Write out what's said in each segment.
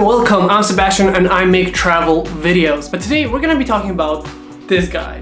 welcome, I'm Sebastian and I make travel videos. But today we're gonna be talking about this guy.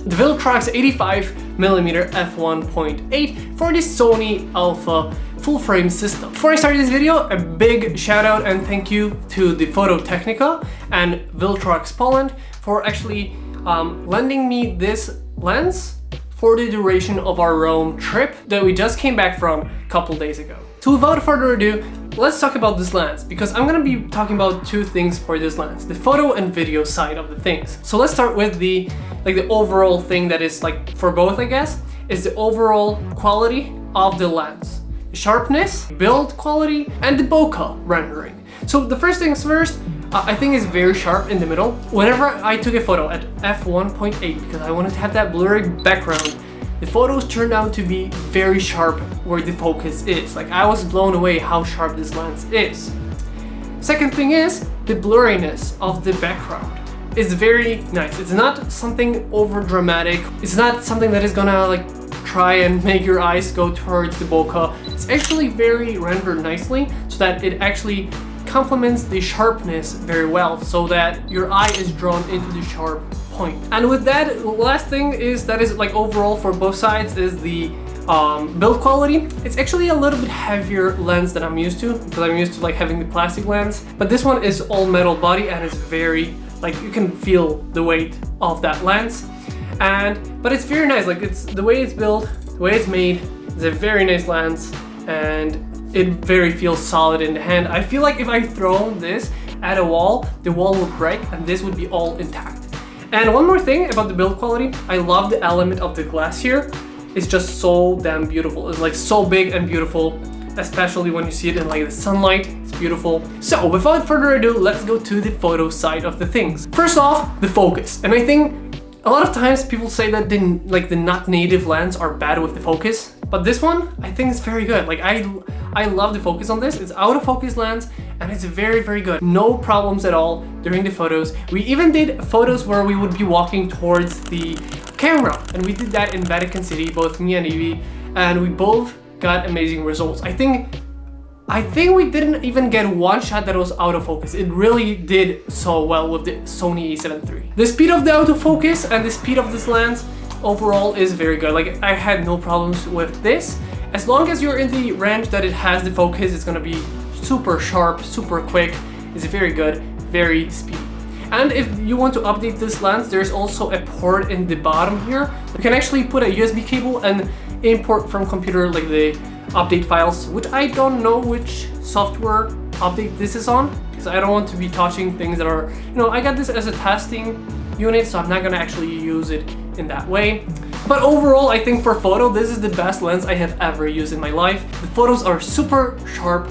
The Viltrox 85mm F1.8 for the Sony Alpha full frame system. Before I start this video, a big shout out and thank you to the Photo Technica and Viltrox Poland for actually lending me this lens for the duration of our Rome trip that we just came back from a couple days ago. So without further ado, let's talk about this lens because I'm gonna be talking about two things for this lens, the photo and video side of the things. So let's start with the overall thing that is like for both, I guess, is the overall quality of the lens. The sharpness, build quality, and the bokeh rendering. So the first things first, I think it's very sharp in the middle. Whenever I took a photo at f1.8 because I wanted to have that blurry background, the photos turned out to be very sharp where the focus is. Like, I was blown away how sharp this lens is. Second thing is the blurriness of the background. It's very nice. It's not something over dramatic. It's not something that is gonna like try and make your eyes go towards the bokeh. It's actually very rendered nicely so that it actually complements the sharpness very well so that your eye is drawn into the sharp point. And with that, the last thing is that is like overall for both sides is the build quality. It's actually a little bit heavier lens than I'm used to because I'm used to like having the plastic lens, but this one is all metal body and it's very like you can feel the weight of that lens. But it's very nice, like it's the way it's built, the way it's made. It's a very nice lens and it very feels solid in the hand. I feel like if I throw this at a wall, the wall will break and this would be all intact. And one more thing about the build quality, I love the element of the glass here. It's just so damn beautiful. It's like so big and beautiful, especially when you see it in like the sunlight. It's beautiful. So without further ado, let's go to the photo side of the things. First off, the focus. And I think a lot of times people say that the not native lens are bad with the focus, but this one I think is very good. Like I love the focus on this. It's out of focus lens and it's very, very good. No problems at all during the photos. We even did photos where we would be walking towards the camera and we did that in Vatican City, both me and Evie, and we both got amazing results. I think we didn't even get one shot that was out of focus. It really did so well with the Sony A7 III. The speed of the autofocus and the speed of this lens overall is very good. Like I had no problems with this. As long as you're in the range that it has the focus, it's gonna be super sharp, super quick. It's very good, very speedy. And if you want to update this lens, there's also a port in the bottom here. You can actually put a USB cable and import from computer like the update files, which I don't know which software update this is on because I don't want to be touching things that are, I got this as a testing unit, so I'm not gonna actually use it in that way. But overall, I think for photo, this is the best lens I have ever used in my life. The photos are super sharp.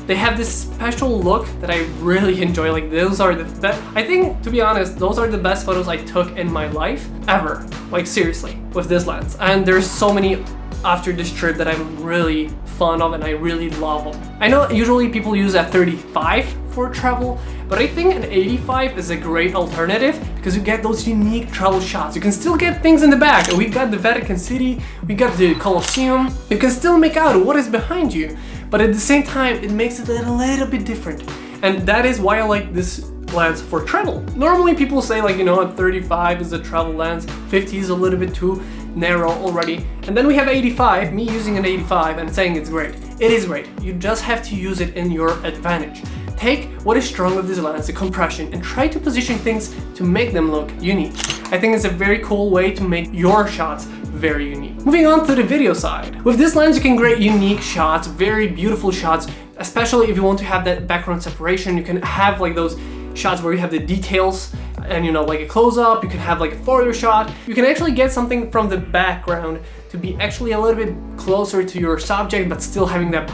They have this special look that I really enjoy. Like those are the best. I think, to be honest, those are the best photos I took in my life ever. Like seriously, with this lens. And there's so many after this trip that I'm really fond of and I really love them. I know usually people use a 35 for travel, but I think an 85 is a great alternative because you get those unique travel shots. You can still get things in the back. We got the Vatican City, we got the Colosseum. You can still make out what is behind you, but at the same time, it makes it a little bit different. And that is why I like this lens for travel. Normally people say like, a 35 is a travel lens, 50 is a little bit too narrow already. And then we have 85, me using an 85 and saying it's great. It is great. You just have to use it in your advantage. Take what is strong with this lens, the compression, and try to position things to make them look unique. I think it's a very cool way to make your shots very unique. Moving on to the video side. With this lens, you can create unique shots, very beautiful shots, especially if you want to have that background separation. You can have like those shots where you have the details and like a close-up. You can have like a farther shot. You can actually get something from the background to be actually a little bit closer to your subject, but still having that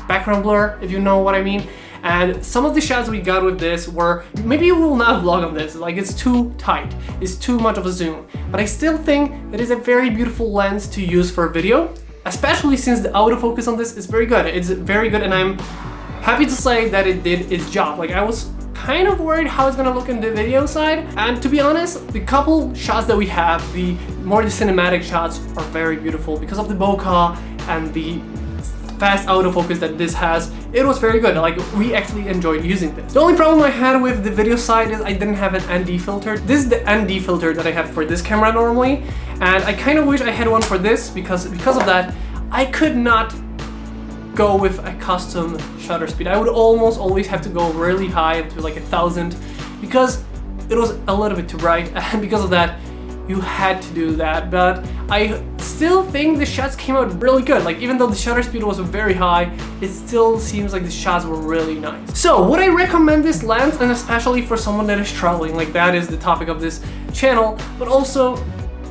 background blur, if you know what I mean. And some of the shots we got with this were, maybe you will not vlog on this, like it's too tight, it's too much of a zoom. But I still think that is a very beautiful lens to use for video, especially since the autofocus on this is very good. It's very good and I'm happy to say that it did its job. Like I was kind of worried how it's gonna look in the video side. And to be honest, the couple shots that we have, the cinematic shots are very beautiful because of the bokeh and the fast autofocus that this has, it was very good. Like, we actually enjoyed using this. The only problem I had with the video side is I didn't have an ND filter. This is the ND filter that I have for this camera normally, and I kind of wish I had one for this because of that, I could not go with a custom shutter speed. I would almost always have to go really high to like 1,000 because it was a little bit too bright, and because of that, you had to do that. But I still think the shots came out really good. Like, even though the shutter speed was very high, it still seems like the shots were really nice. So would I recommend this lens, and especially for someone that is traveling? Like, that is the topic of this channel, but also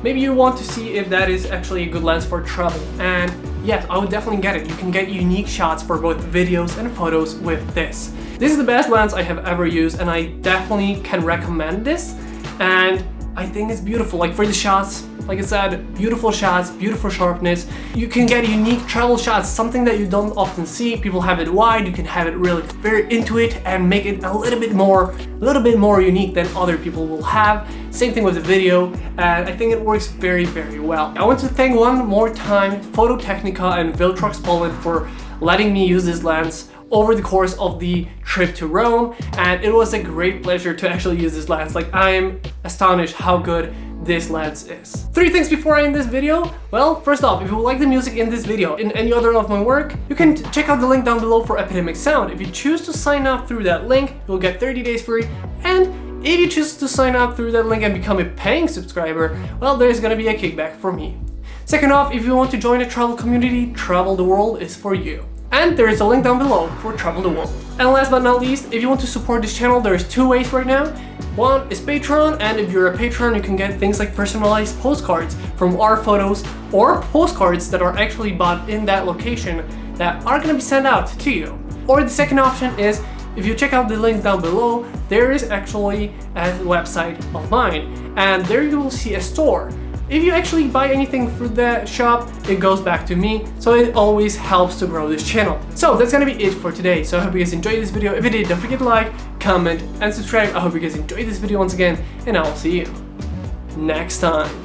maybe you want to see if that is actually a good lens for travel. And yes, I would definitely get it. You can get unique shots for both videos and photos with this. This is the best lens I have ever used, and I definitely can recommend this. And I think it's beautiful. Like, for the shots, like I said, beautiful shots, beautiful sharpness. You can get unique travel shots, something that you don't often see. People have it wide, you can have it really very into it and make it a little bit more unique than other people will have. Same thing with the video, and I think it works very, very well. I want to thank one more time Phototechnica and Viltrox Poland for letting me use this lens over the course of the trip to Rome, and it was a great pleasure to actually use this lens. Like, I am astonished how good this lens is. 3 things before I end this video. Well, first off, if you like the music in this video, in any other of my work, you can check out the link down below for Epidemic Sound. If you choose to sign up through that link, you'll get 30 days free, and if you choose to sign up through that link and become a paying subscriber, well, there's gonna be a kickback for me. Second off, if you want to join a travel community, Travel the World is for you. And there is a link down below for Travel the World. And last but not least, if you want to support this channel, there's 2 ways right now. One is Patreon, and if you're a patron, you can get things like personalized postcards from our photos, or postcards that are actually bought in that location that are gonna be sent out to you. Or the second option is, if you check out the link down below, there is actually a website of mine, and there you will see a store. If you actually buy anything through the shop, it goes back to me, so it always helps to grow this channel. So that's gonna be it for today. So I hope you guys enjoyed this video. If you did, don't forget to like, comment, and subscribe. I hope you guys enjoyed this video once again, and I will see you next time.